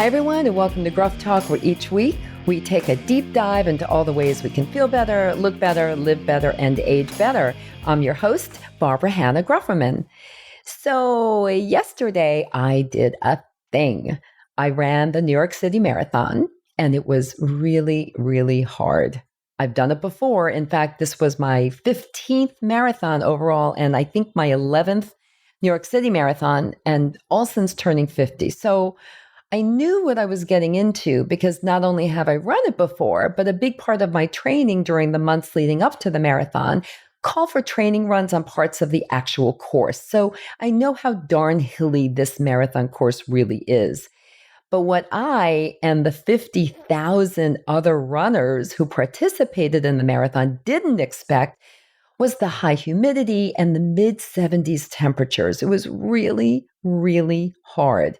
Hi, everyone, and welcome to Gruff Talk, where each week we take a deep dive into all the ways we can feel better, look better, live better, and age better. I'm your host, Barbara Hannah Grufferman. So yesterday I did a thing. I ran the New York City Marathon, and it was really, really hard. I've done it before. In fact, this was my 15th marathon overall, and I think my 11th New York City Marathon, and all since turning 50. So I knew what I was getting into because not only have I run it before, but a big part of my training during the months leading up to the marathon called for training runs on parts of the actual course. So I know how darn hilly this marathon course really is. But what I and the 50,000 other runners who participated in the marathon didn't expect was the high humidity and the mid-70s temperatures. It was really, really hard.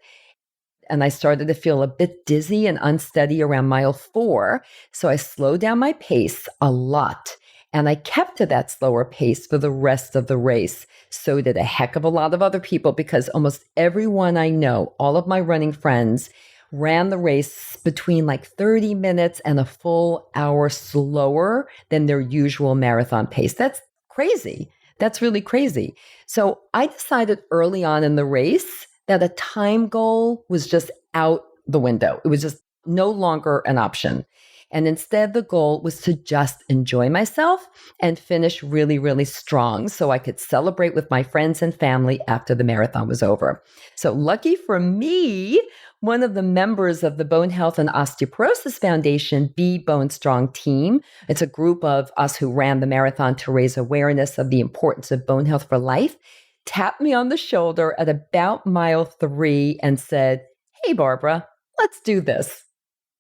And I started to feel a bit dizzy and unsteady around mile 4. So I slowed down my pace a lot. And I kept to that slower pace for the rest of the race. So did a heck of a lot of other people, because almost everyone I know, all of my running friends, ran the race between like 30 minutes and a full hour slower than their usual marathon pace. That's crazy. That's really crazy. So I decided early on in the race that a time goal was just out the window. It was just no longer an option. And instead, the goal was to just enjoy myself and finish really, really strong so I could celebrate with my friends and family after the marathon was over. So lucky for me, one of the members of the Bone Health and Osteoporosis Foundation Be Bone Strong team, it's a group of us who ran the marathon to raise awareness of the importance of bone health for life, tapped me on the shoulder at about mile 3 and said, "Hey, Barbara, let's do this."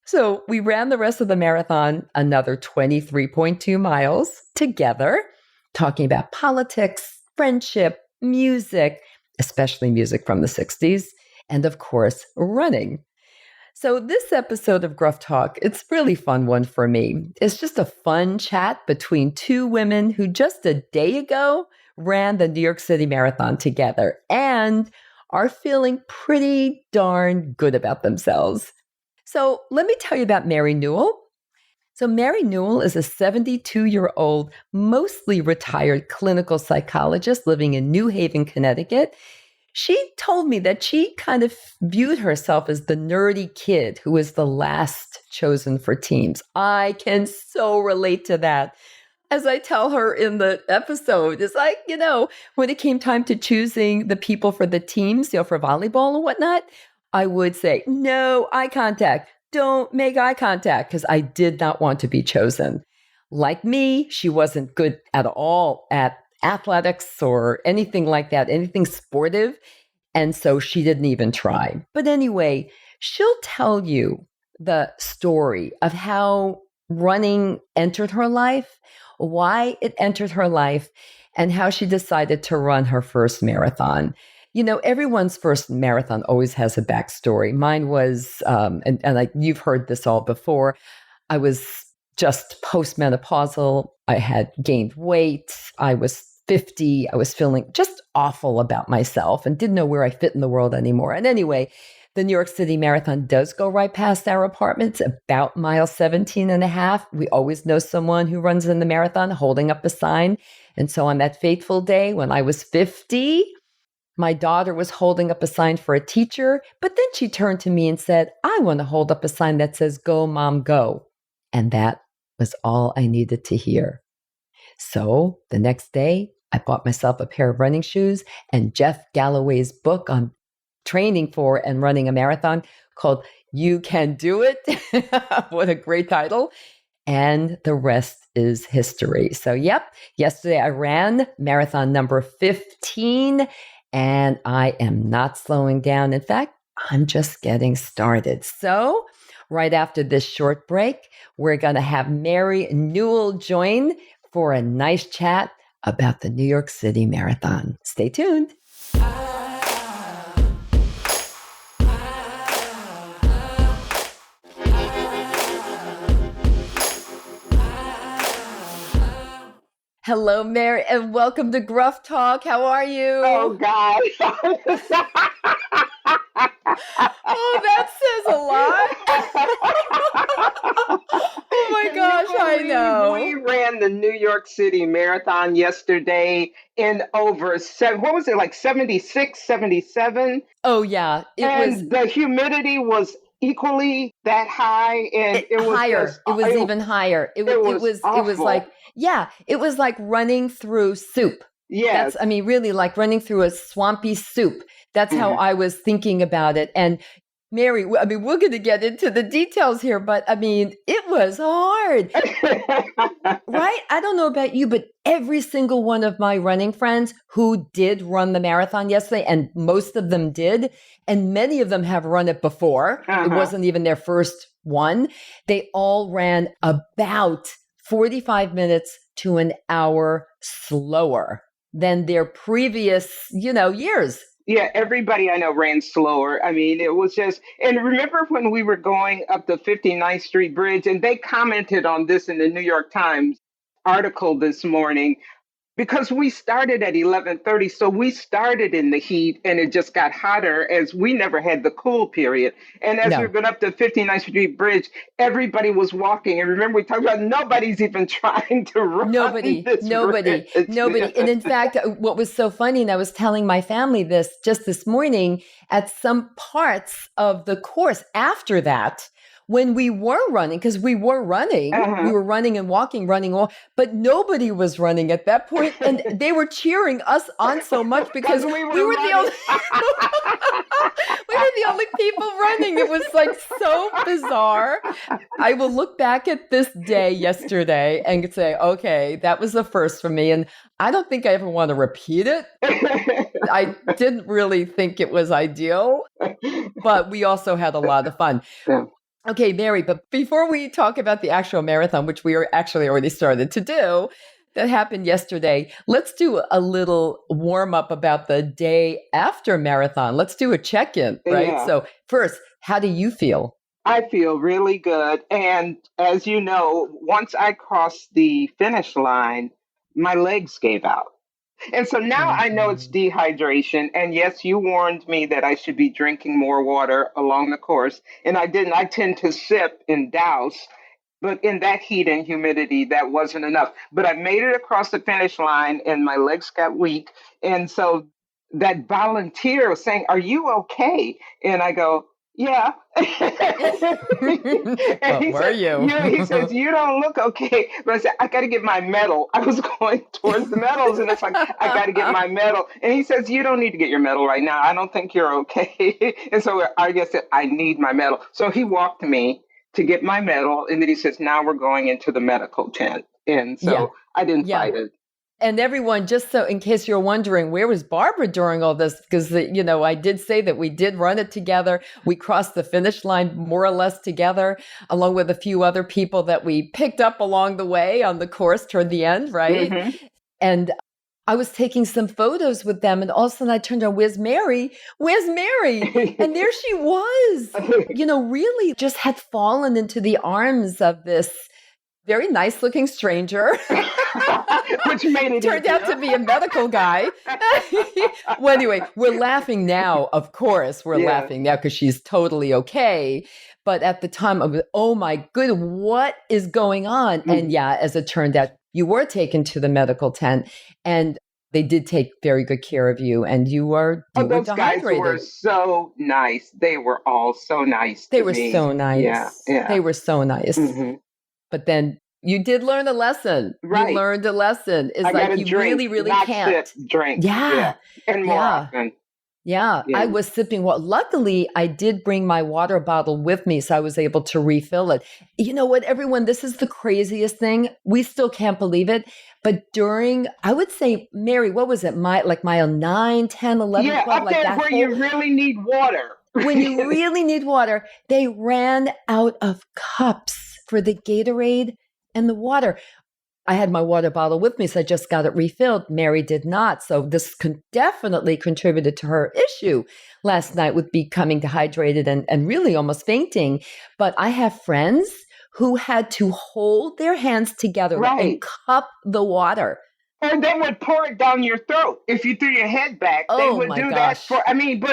So we ran the rest of the marathon, another 23.2 miles together, talking about politics, friendship, music, especially music from the 60s, and of course, running. So this episode of Gruff Talk, it's a really fun one for me. It's just a fun chat between two women who just a day ago ran the New York City Marathon together and are feeling pretty darn good about themselves. So let me tell you about Mary Newell. So Mary Newell is a 72-year-old, mostly retired clinical psychologist living in New Haven, Connecticut. She told me that she kind of viewed herself as the nerdy kid who was the last chosen for teams. I can so relate to that. As I tell her in the episode, it's like, when it came time to choosing the people for the teams, for volleyball and whatnot, I would say, no eye contact. Don't make eye contact, because I did not want to be chosen. Like me, she wasn't good at all at athletics or anything like that, anything sportive. And so she didn't even try. But anyway, she'll tell you the story of how running entered her life, why it entered her life, and how she decided to run her first marathon. Everyone's first marathon always has a backstory. Mine was, you've heard this all before, I was just postmenopausal. I had gained weight. I was 50. I was feeling just awful about myself and didn't know where I fit in the world anymore. And anyway, the New York City Marathon does go right past our apartments, about mile 17 and a half. We always know someone who runs in the marathon holding up a sign. And so on that fateful day when I was 50, my daughter was holding up a sign for a teacher, but then she turned to me and said, "I want to hold up a sign that says, 'Go, Mom, go.'" And that was all I needed to hear. So the next day, I bought myself a pair of running shoes and Jeff Galloway's book on training for and running a marathon called You Can Do It. What a great title. And the rest is history. So, yesterday I ran marathon number 15, and I am not slowing down. In fact, I'm just getting started. So, right after this short break, we're going to have Mary Newell join for a nice chat about the New York City Marathon. Stay tuned. Hello, Mary, and welcome to Gruff Talk. How are you? Oh, God. Oh, that says a lot. Oh my Can you gosh, I believe know. we ran the New York City Marathon yesterday in over what was it, like 76, 77? Oh yeah, it was And the humidity was equally that high, and it was just, higher. It was even higher. It was it it was was it was like, awful. yeah, it was like running through soup. Yes. I mean, really like running through a swampy soup. That's how Mhm. I was thinking about it. And Mary, I mean, we're going to get into the details here, but I mean, it was hard, right? I don't know about you, but every single one of my running friends who did run the marathon yesterday, and most of them did, and many of them have run it before. It Uh-huh. wasn't even their first one. They all ran about 45 minutes to an hour slower than their previous, years. Yeah, everybody I know ran slower. I mean, it was just, and remember when we were going up the 59th Street Bridge, and they commented on this in the New York Times article this morning, because we started at 11:30, so we started in the heat, and it just got hotter as we never had the cool period. And as we were No. going up the 59th Street Bridge, everybody was walking, and remember we talked about nobody's even trying to run Nobody, this nobody, bridge. nobody. And in fact, what was so funny, and I was telling my family this just this morning, at some parts of the course after that, when we were running, because we Uh-huh. were running and walking, but nobody was running at that point, and they were cheering us on so much because Because we we were were the running. only we were the only people running. It was like so bizarre. I will look back at this day yesterday and say, okay, that was the first for me. And I don't think I ever want to repeat it. I didn't really think it was ideal, but we also had a lot of fun. Yeah. Okay, Mary, but before we talk about the actual marathon, which we are actually already started to do, that happened yesterday, let's do a little warm up about the day after marathon. Let's do a check in, right? Yeah. So, first, how do you feel? I feel really good. And as you know, once I crossed the finish line, my legs gave out. And so now I know it's Mhm. dehydration. And yes, you warned me that I should be drinking more water along the course. And I didn't. I tend to sip and douse. But in that heat and humidity, that wasn't enough. But I made it across the finish line and my legs got weak. And so that volunteer was saying, "Are you okay?" And I go, "Yeah." And But he were said, you? he says, "You don't look okay." But I said, "I got to get my medal." I was going towards the medals, and it's like, I got to get my medal. And he says, "You don't need to get your medal right now. I don't think you're okay." And so I just said, "I need my medal." So he walked me to get my medal, and then he says, "Now we're going into the medical tent." And Yeah. so I didn't Yeah. fight it. And everyone, just so in case you're wondering, where was Barbara during all this? Because, I did say that we did run it together. We crossed the finish line more or less together, along with a few other people that we picked up along the way on the course toward the end, right? Hmm. And I was taking some photos with them, and all of a sudden I turned around, "Where's Mary? Where's Mary?" And there she was, really just had fallen into the arms of this very nice looking stranger. Which made it Turned out to easier. be a medical guy. Well, anyway, we're laughing now. Of course, we're Yeah. laughing now because she's totally okay. But at the time, I was, oh my goodness, what is going on? And yeah, as it turned out, you were taken to the medical tent, and they did take very good care of you, and you were Oh, those guys were dehydrated. so nice. They were all so nice They to were me. so Yeah, nice. yeah. They were so nice. Hmm. But then you did learn a lesson. You Right. learned a lesson. It's I got like to you drink, really, really not can't. sip, drink. Yeah. Yeah. And more Yeah. often. Yeah. I Yeah. was sipping. Well, luckily, I did bring my water bottle with me, so I was able to refill it. You know what, everyone? This is the craziest thing. We still can't believe it. But I would say, Mary, what was it? Mile 9, 10, 11, Yeah, 12, up like there that where whole, you really need water. when you really need water, they ran out of cups for the Gatorade and the water. I had my water bottle with me, so I just got it refilled. Mary did not. So this definitely contributed to her issue last night with becoming dehydrated and really almost fainting. But I have friends who had to hold their hands together and Right. cup the water. Or they would pour it down your throat. If you threw your head back, they Oh would my do that gosh. for, I mean,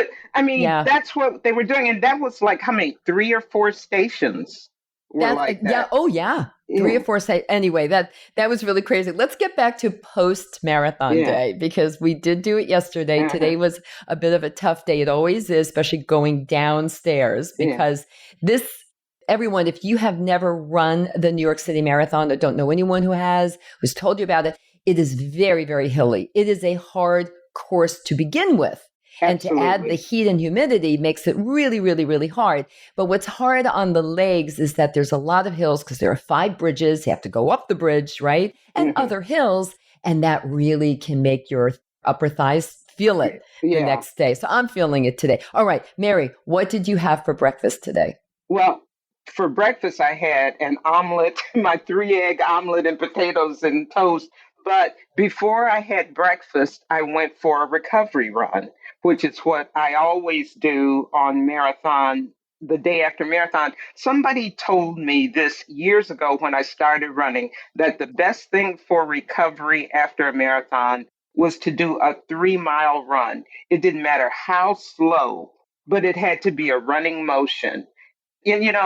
Yeah. that's what they were doing. And that was like how many, 3 or 4 stations were That's like yeah. that. Oh yeah. Three or Yeah. four say anyway, that was really crazy. Let's get back to post marathon Yeah. day because we did do it yesterday. Uh-huh. Today was a bit of a tough day. It always is, especially going downstairs Yeah. because this everyone, if you have never run the New York City Marathon or don't know anyone who has, who's told you about it, it is very, very hilly. It is a hard course to begin with. And to add the Absolutely. heat and humidity makes it really, really, really hard. But what's hard on the legs is that there's a lot of hills because there are 5 bridges. You have to go up the bridge, right? And Hmm. other hills. And that really can make your upper thighs feel it the Yeah. next day. So I'm feeling it today. All right, Mary, what did you have for breakfast today? Well, for breakfast, I had an omelet, my 3 egg omelet and potatoes and toast. But before I had breakfast, I went for a recovery run, which is what I always do on marathon, the day after marathon. Somebody told me this years ago when I started running that the best thing for recovery after a marathon was to do a 3 mile run. It didn't matter how slow, but it had to be a running motion. And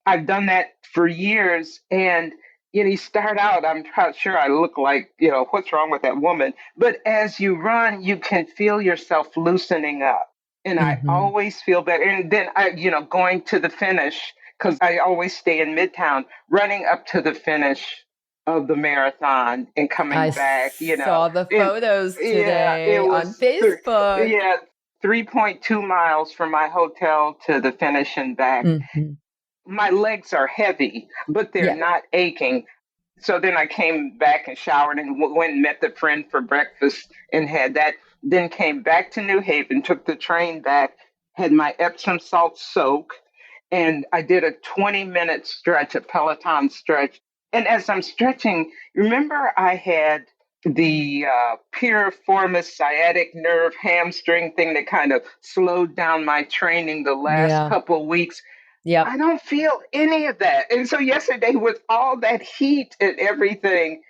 I've done that for years. And you start out, I'm not sure I look like, what's wrong with that woman? But as you run, you can feel yourself loosening up. And I Mm-hmm. always feel better. And then going to the finish, because I always stay in Midtown, running up to the finish of the marathon and coming I back, saw the and photos yeah, it today on was, Facebook. yeah, 3.2 miles from my hotel to the finish and back. Mm-hmm. My legs are heavy, but they're Yeah. not aching. So then I came back and showered and went and met the friend for breakfast and had that. Then came back to New Haven, took the train back, had my Epsom salt soak, and I did a 20-minute stretch, a Peloton stretch. And as I'm stretching, remember I had the piriformis sciatic nerve hamstring thing that kind of slowed down my training the last Yeah. couple of weeks. I Yep. don't feel any of that. And so yesterday, with all that heat and everything,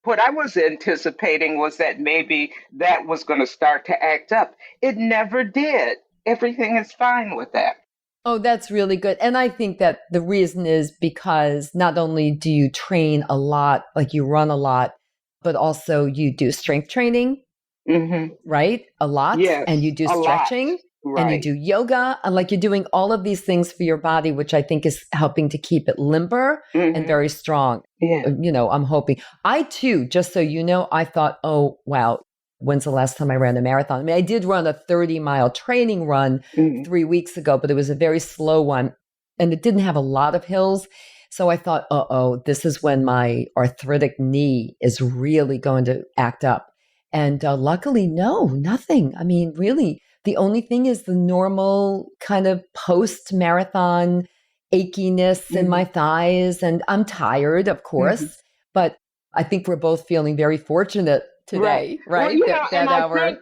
what I was anticipating was that maybe that was going to start to act up. It never did. Everything is fine with that. Oh, that's really good. And I think that the reason is because not only do you train a lot, like you run a lot, but also you do strength training, Hmm. right? A lot. And Yes, you do a lot. stretching and you Right. do yoga. And like you're doing all of these things for your body, which I think is helping to keep it limber and Hmm. very strong. Yeah. I'm hoping. I too, just so you know, I thought, oh, wow, when's the last time I ran a marathon? I mean, I did run a 30-mile training run Hmm. 3 weeks ago, but it was a very slow one and it didn't have a lot of hills. So I thought, this is when my arthritic knee is really going to act up. And luckily, no, nothing. I mean, really, the only thing is the normal kind of post marathon achiness in Hmm. my thighs. And I'm tired, of Hmm. course, but I think we're both feeling very fortunate Right. today, Well, right? That and our,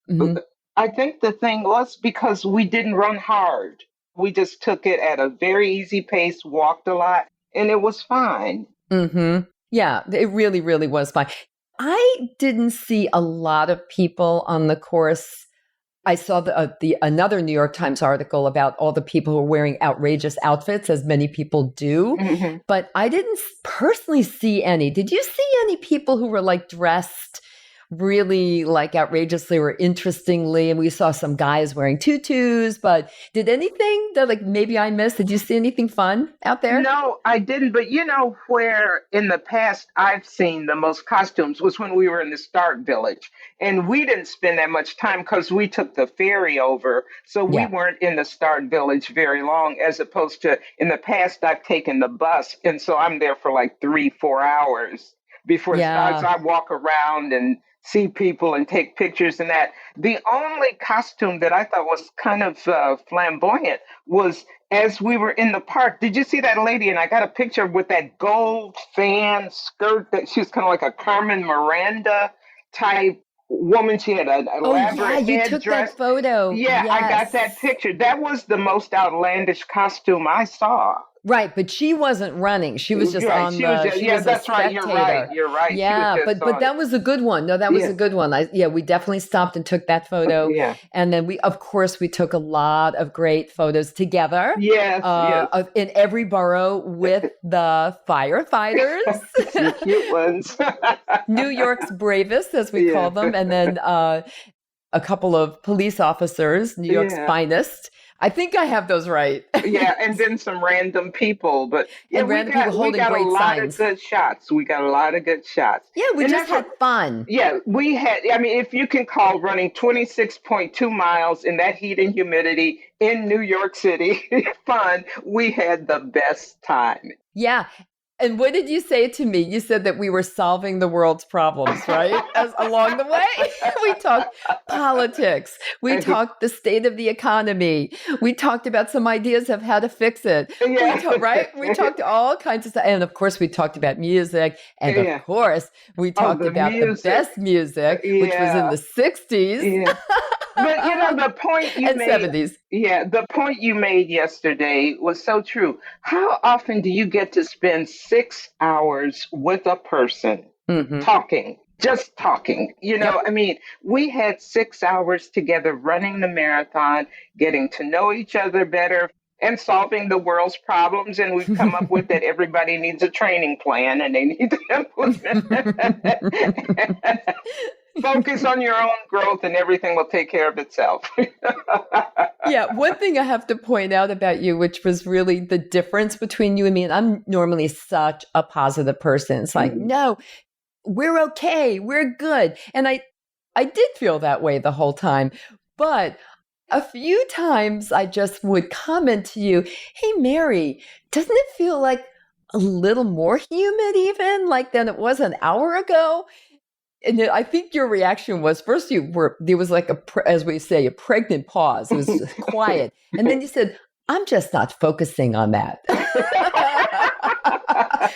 Mhm. I think the thing was because we didn't run hard. We just took it at a very easy pace, walked a lot, and it was fine. Yeah, it really, really was fun. I didn't see a lot of people on the course. I saw the another New York Times article about all the people who are wearing outrageous outfits, as many people do, Hmm. but I didn't personally see any. Did you see any people who were like dressed really like outrageously or interestingly? And we saw some guys wearing tutus, but did anything that like maybe I missed? Did you see anything fun out there? No, I didn't. But where in the past I've seen the most costumes was when we were in the Stark Village. And we didn't spend that much time because we took the ferry over. So we Yeah. weren't in the Stark Village very long, as opposed to in the past, I've taken the bus. And so I'm there for like 3, 4 hours before it starts. Yeah. I walk around and see people and take pictures and that. The only costume that I thought was kind of flamboyant was as we were in the park. Did you see that lady? And I got a picture with that gold fan skirt that she was kind of like a Carmen Miranda type woman. She had an Oh yeah, elaborate you took headdress. that photo. Yeah, I got that Yes. picture. That was the most outlandish costume I saw. Right, but she wasn't running. She was just Right. on She was the, just, she yeah, was a that's right. You're right. spectator. You're right. She was Yeah, just but on it. that was a good one. No, that was a Yeah. good one. Yeah, we definitely stopped and took that photo. Yeah. And then of course, we took a lot of great photos together Yes. Yes. in every borough with the firefighters, Some cute ones. New York's bravest, as we Yeah. call them, and then a couple of police officers, New York's Yeah. finest. I think I have those right. Yeah, and then some random people, but yeah, And random people we holding got a great lot of signs. good shots. We got a lot of good shots, Yeah, we and just that's what. had fun. Yeah, we had. I mean, if you can call running 26.2 miles in that heat and humidity in New York City fun, we had the best time. Yeah. And what did you say to me? You said that we were solving the world's problems, right? As along the way, we talked politics. We talked the state of the economy. We talked about some ideas of how to fix it. Yeah. Right? We talked all kinds of stuff. And of course, we talked about music. And Yeah. of course, we talked the about the music. best music, which was in Yeah. the 60s Yeah. But the point you and made, 70s. yeah, the point you made yesterday was so true. How often do you get to spend 6 hours with a person Mm-hmm. talking, just talking? Yep. I mean, we had 6 hours together running the marathon, getting to know each other better, and solving the world's problems. And we've come up with that everybody needs a training plan and they need to implement. Focus on your own growth and everything will take care of itself. Yeah, one thing I have to point out about you, which was really the difference between you and me, and I'm normally such a positive person. It's like, no, we're okay, we're good. And I did feel that way the whole time. But a few times I just would comment to you, hey, Mary, doesn't it feel like a little more humid even like than it was an hour ago? And then I think your reaction was first there was like as we say, a pregnant pause. It was just quiet. And then you said, I'm just not focusing on that.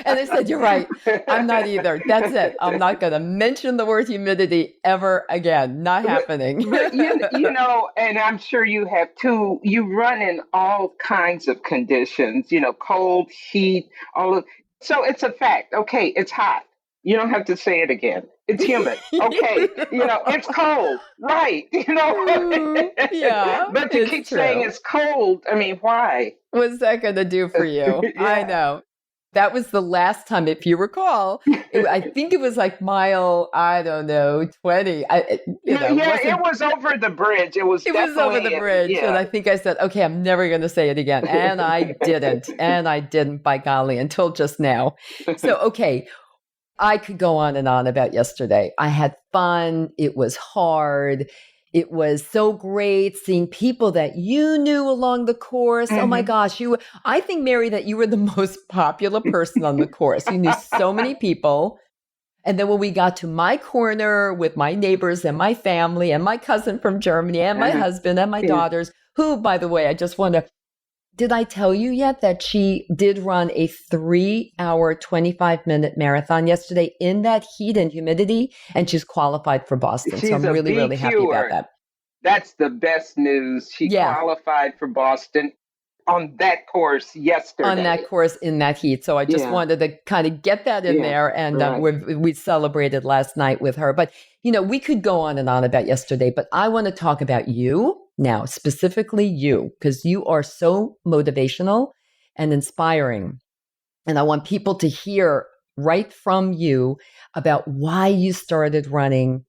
And I said, you're right. I'm not either. That's it. I'm not going to mention the word humidity ever again. Not happening. But and I'm sure you have too, you run in all kinds of conditions, cold, heat, so it's a fact. Okay, it's hot. You don't have to say it again. It's humid. Okay. It's cold. Right. Yeah. But to keep saying it's cold, I mean, why? What's that going to do for you? Yeah. I know. That was the last time, if you recall. I think it was like mile, I don't know, 20. It was over the bridge. It was over the bridge. Yeah. And I think I said, okay, I'm never going to say it again. And I didn't. And I didn't, by golly, until just now. So, okay. I could go on and on about yesterday. I had fun. It was hard. It was so great seeing people that you knew along the course. Mm-hmm. Oh my gosh, I think, Mary, that you were the most popular person on the course. You knew so many people. And then when we got to my corner with my neighbors and my family and my cousin from Germany and my husband and my daughters, who, by the way, I just want to, did I tell you yet that she did run a 3-hour, 25-minute marathon yesterday in that heat and humidity, and she's qualified for Boston. So I'm really, really happy about that. That's the best news. She qualified for Boston on that course yesterday. On that course in that heat. So I just wanted to kind of get that in there. And we celebrated last night with her. But, we could go on and on about yesterday, but I want to talk about you now, specifically you, because you are so motivational and inspiring. And I want people to hear right from you about why you started running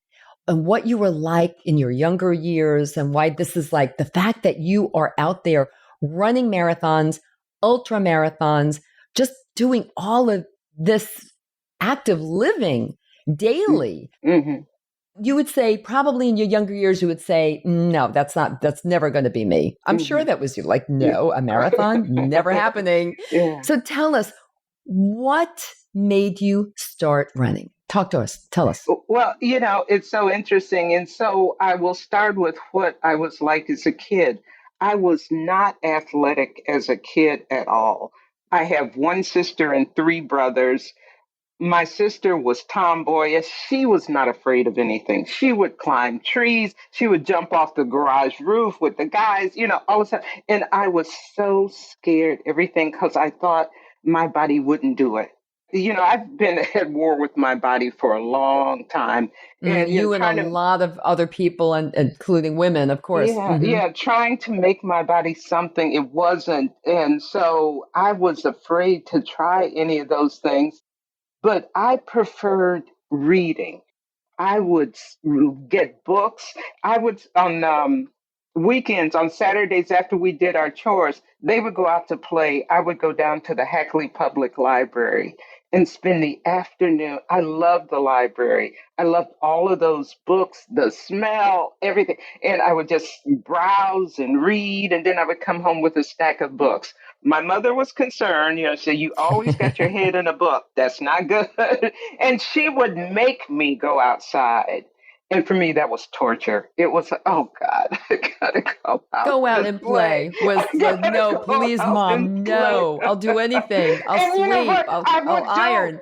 and what you were like in your younger years and why this is like the fact that you are out there running marathons, ultra marathons, just doing all of this active living daily. Mm-hmm. You would say probably in your younger years, you would say, no, that's never going to be me. I'm sure that was you. Like, no, a marathon, never happening. Yeah. So tell us, what made you start running? Talk to us. Tell us. Well, it's so interesting. And so I will start with what I was like as a kid. I was not athletic as a kid at all. I have one sister and 3 brothers. My sister was tomboyish. She was not afraid of anything. She would climb trees. She would jump off the garage roof with the guys, all of a sudden. And I was so scared, everything, because I thought my body wouldn't do it. I've been at war with my body for a long time. And, You and a trying to, lot of other people, and including women, of course. yeah, yeah, trying to make my body something it wasn't. And so I was afraid to try any of those things, but I preferred reading. I would get books. I would on weekends, on Saturdays after we did our chores, they would go out to play. I would go down to the Hackley Public Library and spend the afternoon. I loved the library. I loved all of those books, the smell, everything. And I would just browse and read, and then I would come home with a stack of books. My mother was concerned, so you always got your head in a book. That's not good. And she would make me go outside. And for me, that was torture. It was like, oh God, I gotta go out Go out and and play. play was I gotta no, go please, out and mom, play. no. I'll do anything. I'll And you know sweep. what? I'll iron.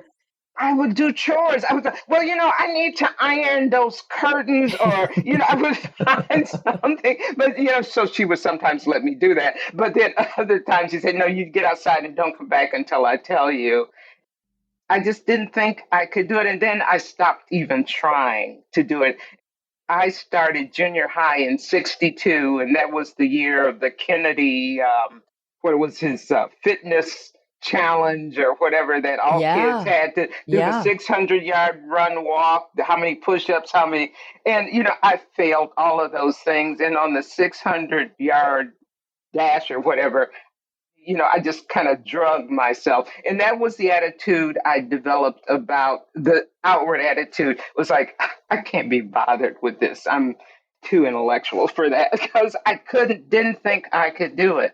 I would do chores. I would go, well, I need to iron those curtains, or, I would find something. But, so she would sometimes let me do that. But then other times she said, no, you get outside and don't come back until I tell you. I just didn't think I could do it. And then I stopped even trying to do it. I started junior high in '62, and that was the year of the Kennedy, what was his fitness challenge or whatever, that all kids Yeah. had to do the Yeah. 600-yard run walk, how many push ups, how many. And, I failed all of those things. And on the 600-yard dash or whatever, I just kind of drug myself. And that was the attitude I developed. About the outward attitude was like, I can't be bothered with this. I'm too intellectual for that, because didn't think I could do it.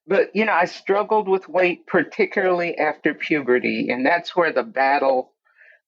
But, I struggled with weight, particularly after puberty. And that's where the battle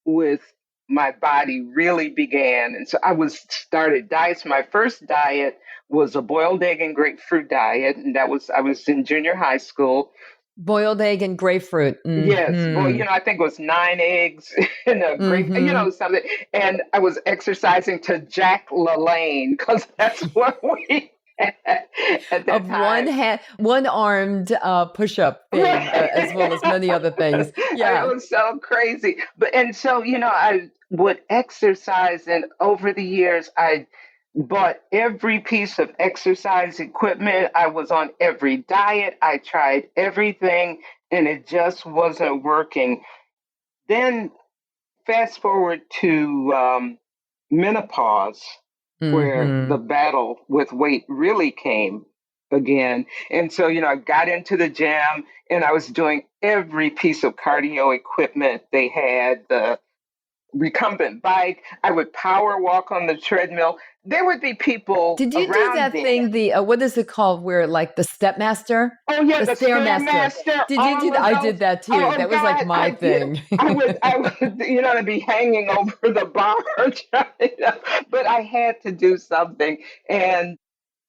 with my body really began. And so I was started diets. My first diet was a boiled egg and grapefruit diet, and I was in junior high school. Boiled egg and grapefruit. Yes, boy, I think it was 9 eggs and a grape, Mm-hmm. something. And I was exercising to Jack LaLanne, because that's what we had at that Of one time. hand, one armed push-up thing, as well as Right. many other things. It Yeah. was so crazy. But and so, I would exercise, and over the years I bought every piece of exercise equipment. I was on every diet. I tried everything, and it just wasn't working. Then fast forward to menopause, where Mm-hmm. the battle with weight really came again. And so, I got into the gym, and I was doing every piece of cardio equipment they had, the recumbent bike. I would power walk on the treadmill. There would be people Did you do around that me. thing? The what is it called? Where like the stepmaster, Oh yeah, the the stairmaster. stairmaster, Did you do all that? of I those. did that too. Oh That was like God, my I did. thing. I would, to be hanging over the bar, but I had to do something, and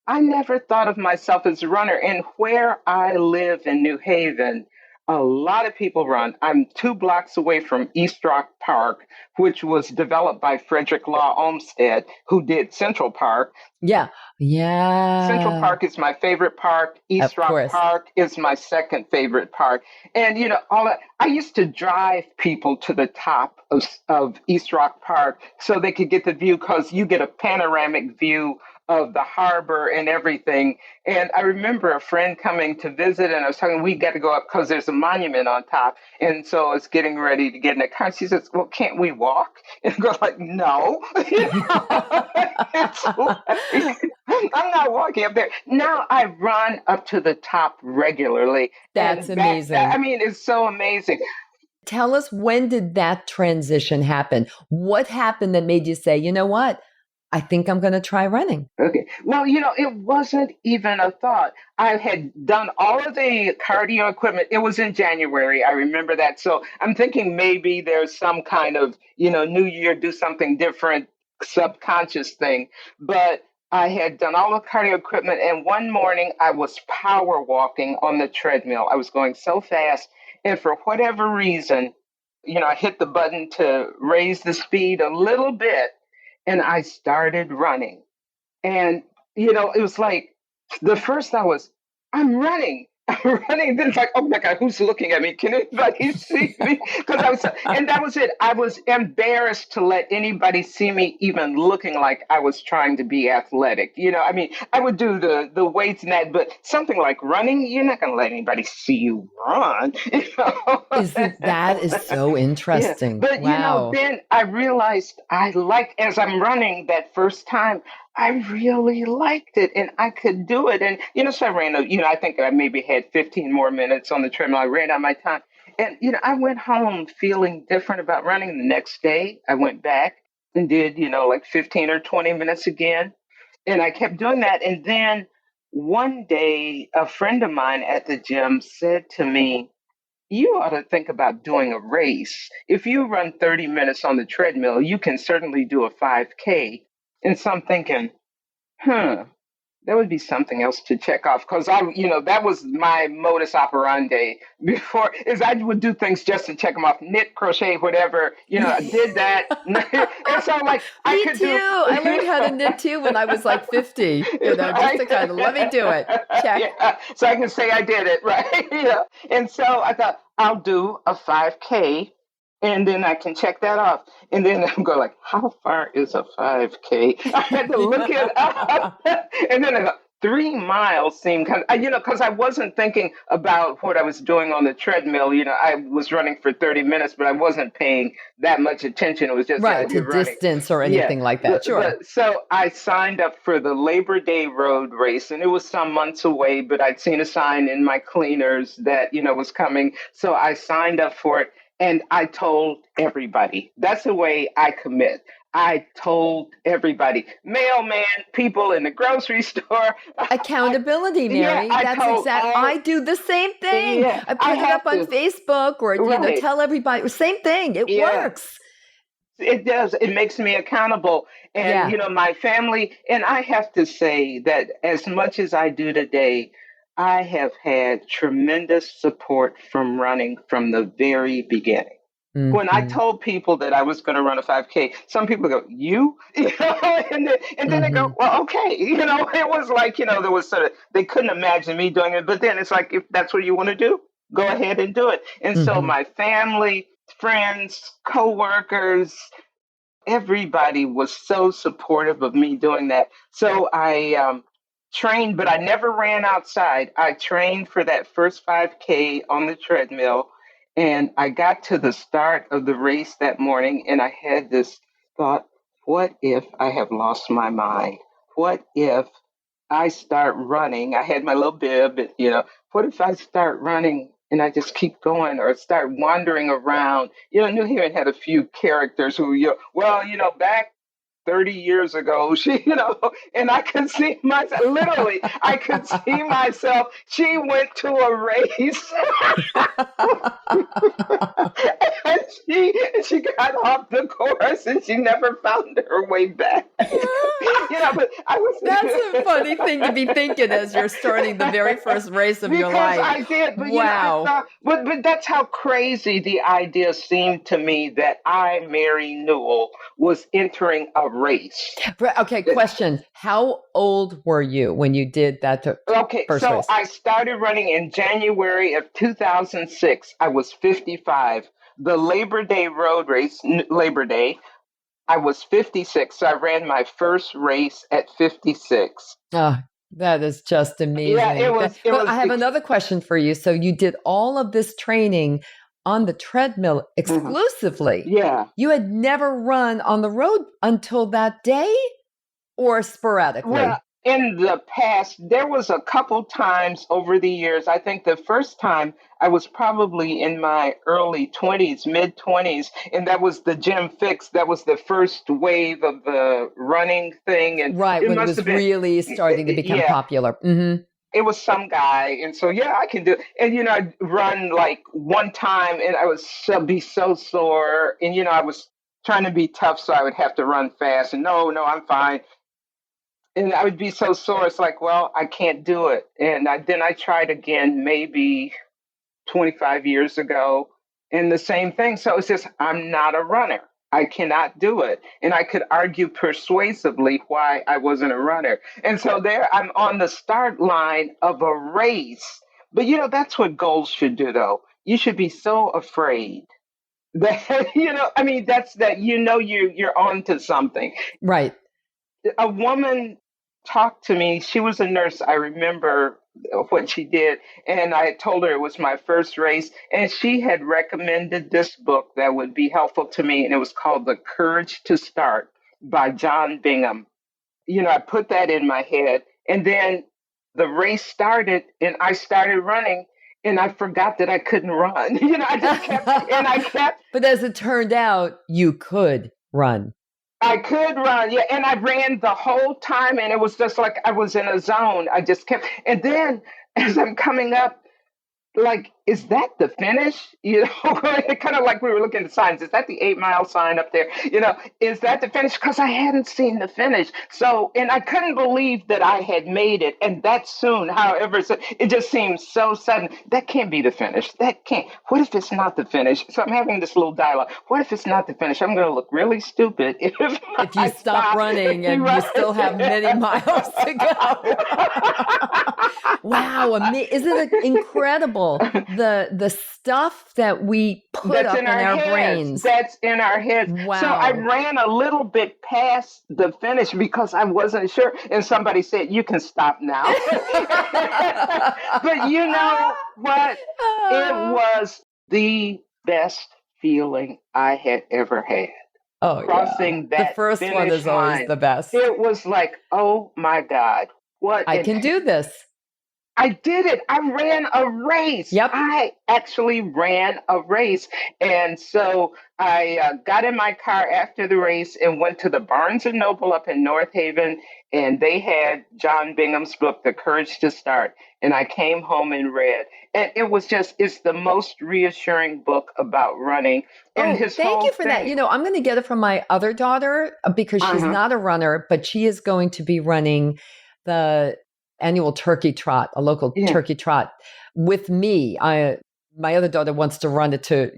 I never thought of myself as a runner. And where I live in New Haven, a lot of people run. I'm 2 blocks away from East Rock Park, which was developed by Frederick Law Olmsted, who did Central Park. Yeah. Central Yeah. Park is my favorite park. East Of Rock course. Park is my second favorite park. And all that, I used to drive people to the top of East Rock Park so they could get the view, because you get a panoramic view of the harbor and everything. And I remember a friend coming to visit, and I was talking, we got to go up because there's a monument on top. And so I was getting ready to get in the car. She says, well, can't we walk? And I go like, no. It's like, I'm not walking up there. Now I run up to the top regularly That's and back. I amazing. mean, it's so amazing. Tell us, when did that transition happen? What happened that made you say, you know what? I think I'm going to try running. Okay. Well, it wasn't even a thought. I had done all of the cardio equipment. It was in January. I remember that. So I'm thinking maybe there's some kind of, New Year, do something different, subconscious thing. But I had done all the cardio equipment. And one morning I was power walking on the treadmill. I was going so fast. And for whatever reason, I hit the button to raise the speed a little bit, and I started running. And, it was like the first I was, I'm running. I'm running. Then it's like, oh my God, who's looking at me? Can anybody see me? Because and that was it. I was embarrassed to let anybody see me even looking like I was trying to be athletic. I mean, I would do the weights and that, but something like running, you're not going to let anybody see you run. Isn't that is so Yeah. interesting. But, Wow. then I realized as I'm running that first time, I really liked it and I could do it. And, so I ran, I think I maybe had 15 more minutes on the treadmill. I ran out my time. And, I went home feeling different about running. The next day, I went back and did, like 15 or 20 minutes again. And I kept doing that. And then one day, a friend of mine at the gym said to me, you ought to think about doing a race. If you run 30 minutes on the treadmill, you can certainly do a 5K. And so I'm thinking, huh, that would be something else to check off because that was my modus operandi before is I would do things just to check them off, knit, crochet, whatever, I did that. And so like I Me could too. do, I learned how to knit too when I was like 50, just to right? kind of let me do it. Check. Yeah, so I can say I did it, right? And so I thought I'll do a 5K and then I can check that off. And then I'm going like, how far is a 5K? I had to look it up. And then I go, 3 miles seemed kind of, because I wasn't thinking about what I was doing on the treadmill. I was running for 30 minutes, but I wasn't paying that much attention. It was just Right, to you're running. distance or Yeah. anything like that. Sure. But so I signed up for the Labor Day road race, and it was some months away, but I'd seen a sign in my cleaners that, was coming. So I signed up for it. And I told everybody. That's the way I commit. I told everybody, mailman, people in the grocery store. Accountability, Yeah, Mary. I That's told exact. all. I do the same thing. Yeah, I I put it have up on to. Facebook or, Right. tell everybody. Same thing. It Yeah, works. it does. It makes me accountable. And, Yeah. my family, and I have to say that as much as I do today, I have had tremendous support from running from the very beginning. When I Hmm. told people that I was going to run a 5K, some people go, "You?" And then they go, Hmm. "Well, okay." It was like, there was sort of they couldn't imagine me doing it, but then it's like if that's what you want to do, go ahead and do it. And so Hmm. my family, friends, coworkers, everybody was so supportive of me doing that. So I trained, but I never ran outside. I trained for that first 5K on the treadmill. And I got to the start of the race that morning and I had this thought, what if I have lost my mind? What if I start running? I had my little bib, and, what if I start running and I just keep going or start wandering around? New Haven had a few characters who, back 30 years ago, and I could see myself, literally, I could see myself. She went to a race and she got off the course and she never found her way back. But I That's a funny was. thing to be thinking as you're starting the very first race of your Because life. I did, but I Wow. thought, but that's how crazy the idea seemed to me that I, Mary Newell, was entering a race. Okay, question. How old were you when you did that Okay, first so race? I started running in January of 2006. I was 55. The Labor Day road race, Labor Day, I was 56. So I ran my first race at 56. Oh, that is just Yeah, it amazing. was, it But was, I have another question for you. So you did all of this training on the treadmill mhm. exclusively. Yeah. You had never run on the road until that day or Well, sporadically? in the past, there was a couple times over the years. I think the first time I was probably in my early 20s, mid 20s, and that was the Gym Fix. That was the first wave of the running thing. And Right, it when it must have was been, really starting to become yeah, popular. Hmm. it was some guy. And so, yeah, I can do it. And, I'd run like one time and I would be so sore. And, I was trying to be tough, so I would have to run fast. And no, I'm fine. And I would be so sore. It's like, well, I can't do it. And then I tried again, maybe 25 years ago. And the same thing. So it's just, I'm not a runner. I cannot do it. And I could argue persuasively why I wasn't a runner. And so there I'm on the start line of a race. But that's what goals should do, though. You should be so afraid that, I mean, that's that, you're on to something. Right. A woman talked to me. She was a nurse. I remember what she did. And I told her it was my first race. And she had recommended this book that would be helpful to me. And it was called The Courage to Start by John Bingham. I put that in my head. And then the race started and I started running. And I forgot that I couldn't run. I just kept. But as it turned out, you could run. I could run, yeah, and I ran the whole time, and it was just like I was in a zone. I just kept, and then as I'm coming up, like, is that the finish? Kind of like we were looking at the signs. Is that the 8 mile sign up there? Is that the finish? Because I hadn't seen the finish. So, and I couldn't believe that I had made it, and that soon. However, so it just seems so sudden. That can't be the finish. That can't. What if it's not the finish? So I'm having this little dialogue. What if it's not the finish? I'm going to look really stupid if you stop running and you still have many miles to go. Wow, isn't it incredible? The stuff that we put that's up in our heads. Brains. That's in our heads. Wow. So I ran a little bit past the finish because I wasn't sure. And somebody said, you can stop now. But you know what? It was the best feeling I had ever had. Oh, crossing that the first one is always the best. It was like, oh my God. I can do this. I did it. I ran a race. Yep. I actually ran a race. And so I got in my car after the race and went to the Barnes and Noble up in North Haven. And they had John Bingham's book, The Courage to Start. And I came home and read. And it was it's the most reassuring book about running. And thank you for that. I'm going to get it from my other daughter because she's not a runner, but she is going to be running the annual turkey trot, a local turkey trot with me. My other daughter wants to run it to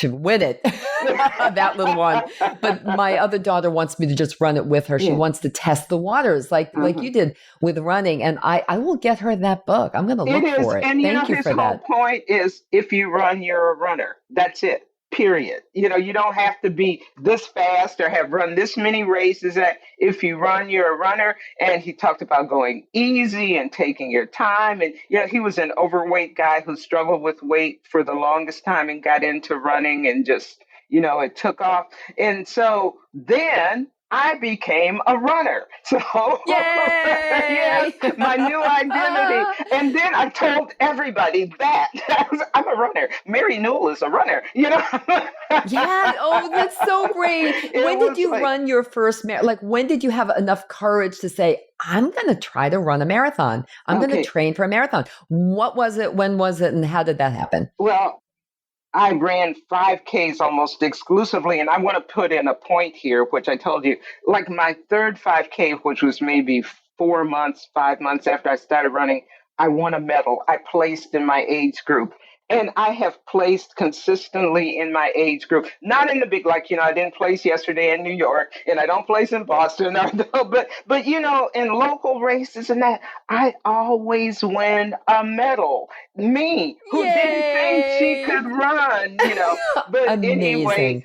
win it, that little one. But my other daughter wants me to just run it with her. She wants to test the waters like you did with running. And I will get her that book. I'm going to look for it. And thank you for that. His whole point is if you run, you're a runner. That's it. Period. You don't have to be this fast or have run this many races. If you run, you're a runner. And he talked about going easy and taking your time. And he was an overweight guy who struggled with weight for the longest time and got into running and just, it took off. And so then I became a runner. So yes, my new identity. And then I told everybody that I'm a runner. Mary Newell is a runner, Yeah. Oh, that's so great. When did you run your first marathon? Like, when did you have enough courage to say, I'm going to try to run a marathon? I'm going to train for a marathon. What was it? When was it? And how did that happen? Well, I ran 5Ks almost exclusively. And I want to put in a point here, which I told you, like my third 5K, which was maybe 5 months after I started running, I won a medal. I placed in my age group. And I have placed consistently in my age group, not in the big, I didn't place yesterday in New York and I don't place in Boston, but in local races and that, I always win a medal. Me, who didn't think she could run, but anyway.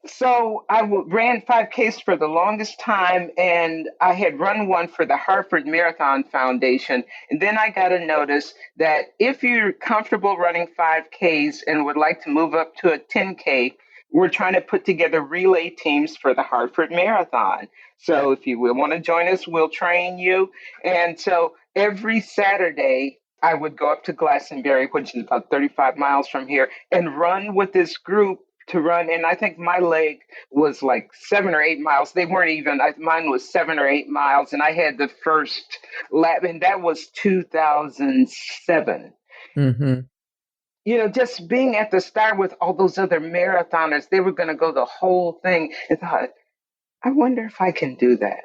So I ran 5Ks for the longest time, and I had run one for the Hartford Marathon Foundation. And then I got a notice that if you're comfortable running 5Ks and would like to move up to a 10K, we're trying to put together relay teams for the Hartford Marathon. So if you will want to join us, we'll train you. And so every Saturday, I would go up to Glastonbury, which is about 35 miles from here, and run with this group to run. And I think my leg was like 7 or 8 miles. They weren't even, mine was 7 or 8 miles. And I had the first lap, and that was 2007. Mm-hmm. Just being at the start with all those other marathoners, they were going to go the whole thing. And thought, I wonder if I can do that.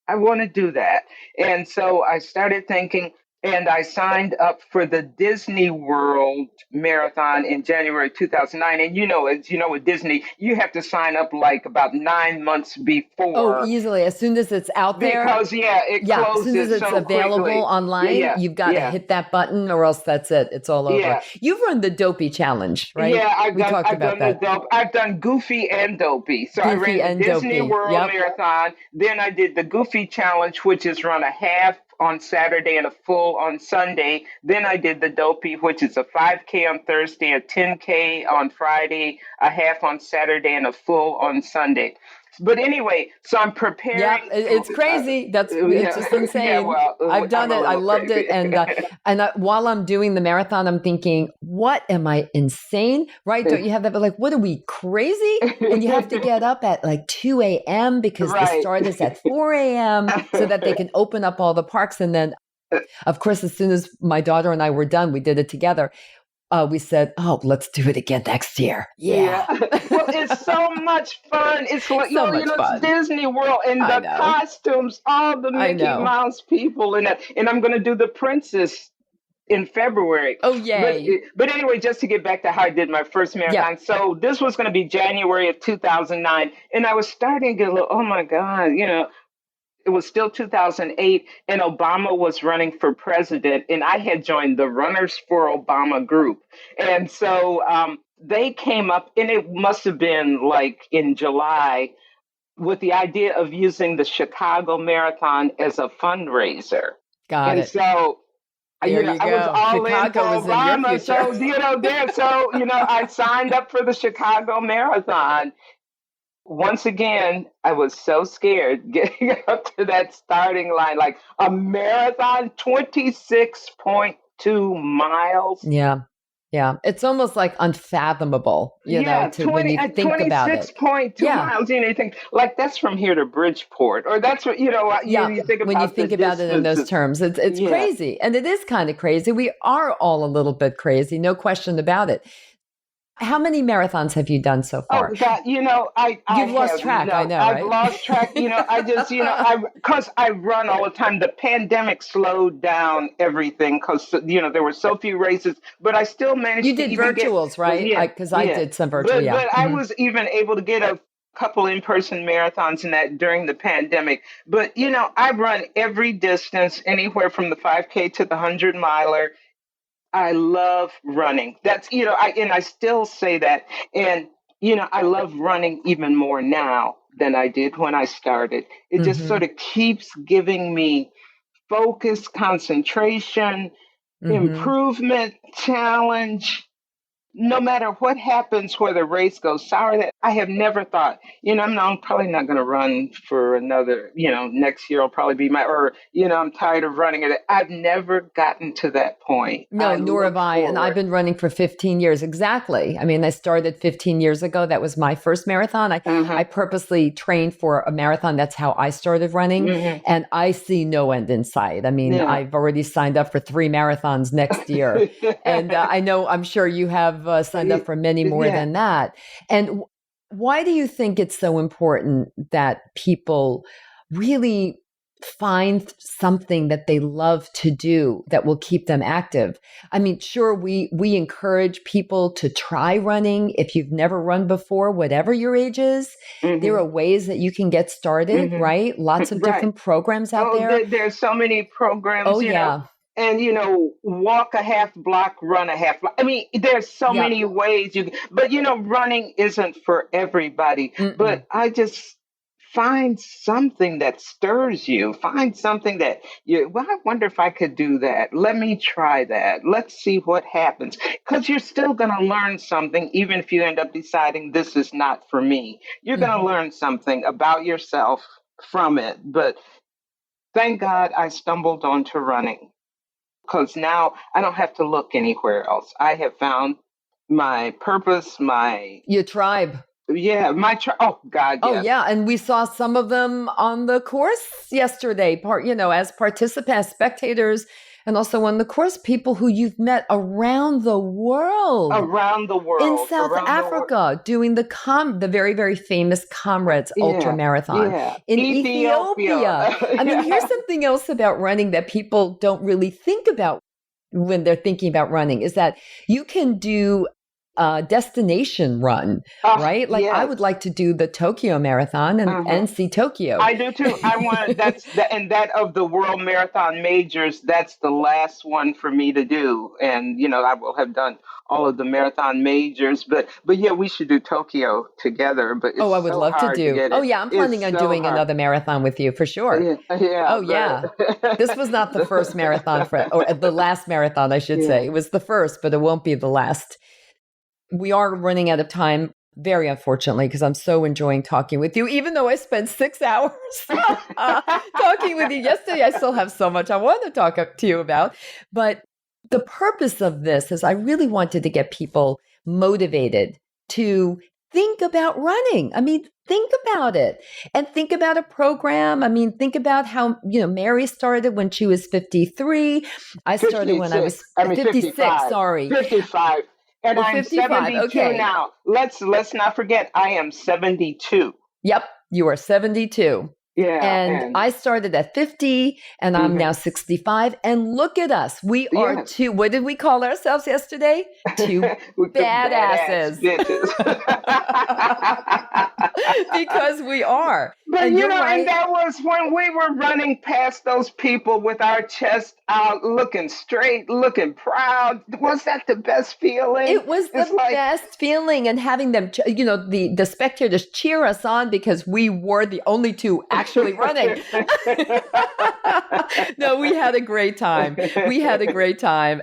I want to do that. And so I started thinking, and I signed up for the Disney World Marathon in January 2009. And as you know, with Disney, you have to sign up like about 9 months Oh, before easily. As soon as it's out there, because it yeah, as soon as closes it's so available quickly. online, Yeah, you've got to yeah, hit that button or else that's it. It's all over. yeah. You've run the Dopey Challenge, right? Yeah, We talked I've about done the that. dope. I've done Goofy and Dopey. So I Goofy ran the and Disney Dopey. World Yep. Marathon. Then I did the Goofy Challenge, which is run a half on Saturday and a full on Sunday. Then I did the Dopey, which is a 5K on Thursday, a 10K on Friday, a half on Saturday, and a full on Sunday. But anyway, so I'm Yep, preparing it's crazy. It's just yeah, yeah, insane. well, I've done I'm a it. I little loved it, crazy. and while I'm doing the marathon, I'm thinking, "What am I insane?" Right? Don't you have that? But like, what are we crazy? And you have to get up at like 2 a.m. because the Right. start is at 4 a.m. so that they can open up all the parks. And then, of course, as soon as my daughter and I were done, we did it together. We said, "Oh, let's do it again next year." Yeah. Yeah, Well, it's so much fun. It's like, so much it's fun. Disney World and I the know. costumes, all the I Mickey know. Mouse people and that. And I'm going to do the princess in February. Oh, But yay! but anyway, just to get back to how I did my first Yep. marathon. So this was going to be January of 2009, and I was starting to get a little, oh my God, it was still 2008 and Obama was running for president and I had joined the Runners for Obama group. And so they came up and it must have been like in July with the idea of using the Chicago Marathon as a fundraiser. Got And it. so There you I was go. all in for Chicago is in your Obama. future. So, I signed up for the Chicago Marathon. Once again, I was so scared getting up to that starting line, like a marathon, 26.2 miles. Yeah. Yeah. It's almost like unfathomable, Yeah, to when you think about it. 26.2 Yeah. miles. You think like that's from here to Bridgeport, or that's what, Yeah. you think When you about the think about it in those distances. terms, it's Yeah. crazy. And it is kind of crazy. We are all a little bit crazy, no question about it. How many marathons have you done so Oh far? God, I You've lost have track, I no, know, I've right? lost track. I just, because I run all the time. The pandemic slowed down everything because there were so few races, but I still managed You to did even get, virtuals, right? yeah, Because I yeah. did some virtual, But yeah. I was even able to get a couple in-person marathons and that during the pandemic. But I've run every distance, anywhere from the 5K to the 100 miler. I love running. That's, I still say that. And, I love running even more now than I did when I started. It just Mm-hmm. sort of keeps giving me focus, concentration, Mm-hmm. improvement, challenge, no matter what happens, where the race goes sour, that I have never thought, I'm probably not going to run for another, next year will probably be or, I'm tired of running it. I've never gotten to that point. I No, nor have look I. And I've forward. been running for 15 years. Exactly. I mean, I started 15 years ago. That was my first marathon. I Uh-huh. purposely trained for a marathon. That's how I started running. Hmm. And I see no end in sight. I mean, Yeah. I've already signed up for 3 marathons next year. And I'm sure you have signed up for many more Yeah. than that. And why do you think it's so important that people really find something that they love to do that will keep them active? I mean, sure, we encourage people to try running if you've never run before, whatever your age is. There Hmm. are ways that you can get started, Hmm. right? Lots of Right. different programs out Oh, there. there's so many Oh programs, yeah. and walk a half block, run a half block. I mean, there's so Yep. many ways but running isn't for everybody. Mm-mm. But I just find something that stirs you. Find something that well, I wonder if I could do that. Let me try that. Let's see what happens. Because you're still going to learn something, even if you end up deciding this is not for me. You're going to Mm-hmm. learn something about yourself from it. But thank God I stumbled onto running because now I don't have to look anywhere else. I have found my purpose, Your tribe. oh God, Oh yes. yeah, and we saw some of them on the course yesterday. As participants, spectators, And also on the course, people who you've met around the world. Around the world. In South Africa, doing the very, very famous Comrades ultramarathon. Yeah. In Ethiopia. I mean, here's something else about running that people don't really think about when they're thinking about running, is that you can do a destination run, right? Like I would like to do the Tokyo Marathon and see Tokyo. I do too. I want and that of the world marathon majors, that's the last one for me to do. And I will have done all of the marathon majors, but yeah, we should do Tokyo together. But it's I would love to do. I'm planning on doing another marathon with you for sure. Yeah. This was not the first marathon or the last marathon, I should say. It was the first, but it won't be the last. We are running out of time, very unfortunately, because I'm so enjoying talking with you. Even though I spent 6 hours talking with you yesterday, I still have so much I want to talk to you about. But the purpose of this is I really wanted to get people motivated to think about running. I mean, think about it and think about a program. I mean, think about how, Mary started when she was 53. I started when I was 56, sorry. 55. And I'm 55, 72 now. Let's not forget, I am 72. Yep, you are 72. Yeah. And I started at 50 and I'm now 65. And look at us. We are two, what did we call ourselves yesterday? Two badasses. Because we are. But and and that was when we were running past those people with our chest out, looking straight, looking proud. Was that the best feeling? It was the best feeling, and having them, the spectators cheer us on because we were the only two actually running. No, we had a great time.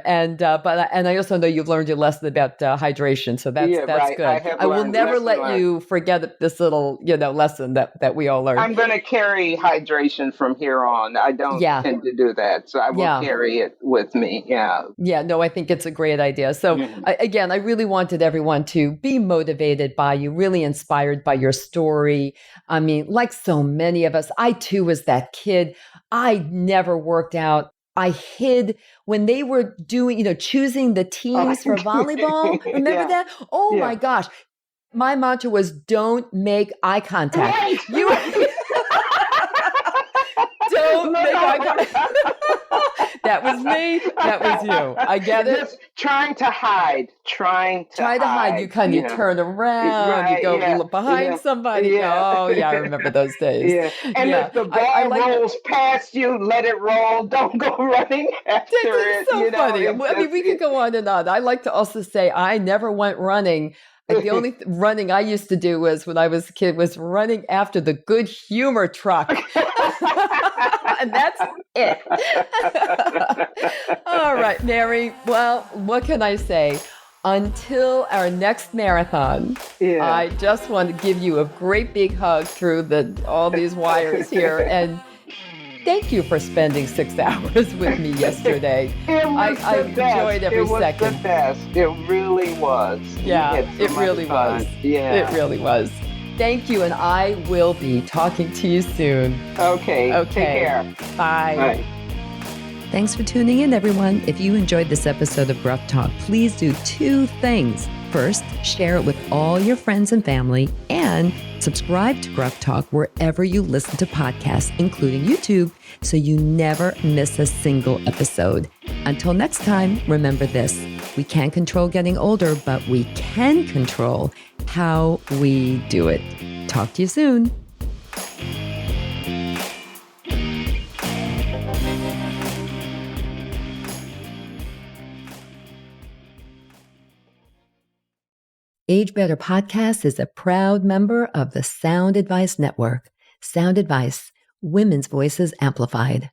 And I also know you've learned your lesson about hydration, so that's good. I will never let you forget this little lesson that we all learned. I'm going to carry hydration from here on. I don't tend to do that, so I will carry it with me. No, I think it's a great idea. So I really wanted everyone to be motivated by you, really inspired by your story. I mean, like so many of us, I too was that kid. I never worked out. I hid when they were doing, choosing the teams for volleyball. Remember that? Oh my gosh. My mantra was don't make eye contact. Right. Don't make eye contact. That was me. That was you. I get it. Just trying to hide. Try to hide. You kind of turn around. You go behind somebody. Oh, yeah, I remember those days. And if the ball rolls past you, let it roll. Don't go running after it. It's so funny. I mean, we could go on and on. I like to also say I never went running. The only running I used to do was when I was a kid was running after the Good Humor truck. And that's it. All right, Mary. Well, what can I say? Until our next marathon, I just want to give you a great big hug through all these wires here. And thank you for spending 6 hours with me yesterday. I enjoyed every second. It was the best. It really was. Yeah, it really was. Yeah. It really was. Thank you, and I will be talking to you soon. Okay. Take care. Bye. Bye. Thanks for tuning in, everyone. If you enjoyed this episode of Gruff Talk, please do 2 things. First, share it with all your friends and family, and subscribe to Gruff Talk wherever you listen to podcasts, including YouTube, so you never miss a single episode. Until next time, remember this: we can't control getting older, but we can control how we do it. Talk to you soon. Age Better Podcast is a proud member of the Sound Advice Network. Sound Advice, women's voices amplified.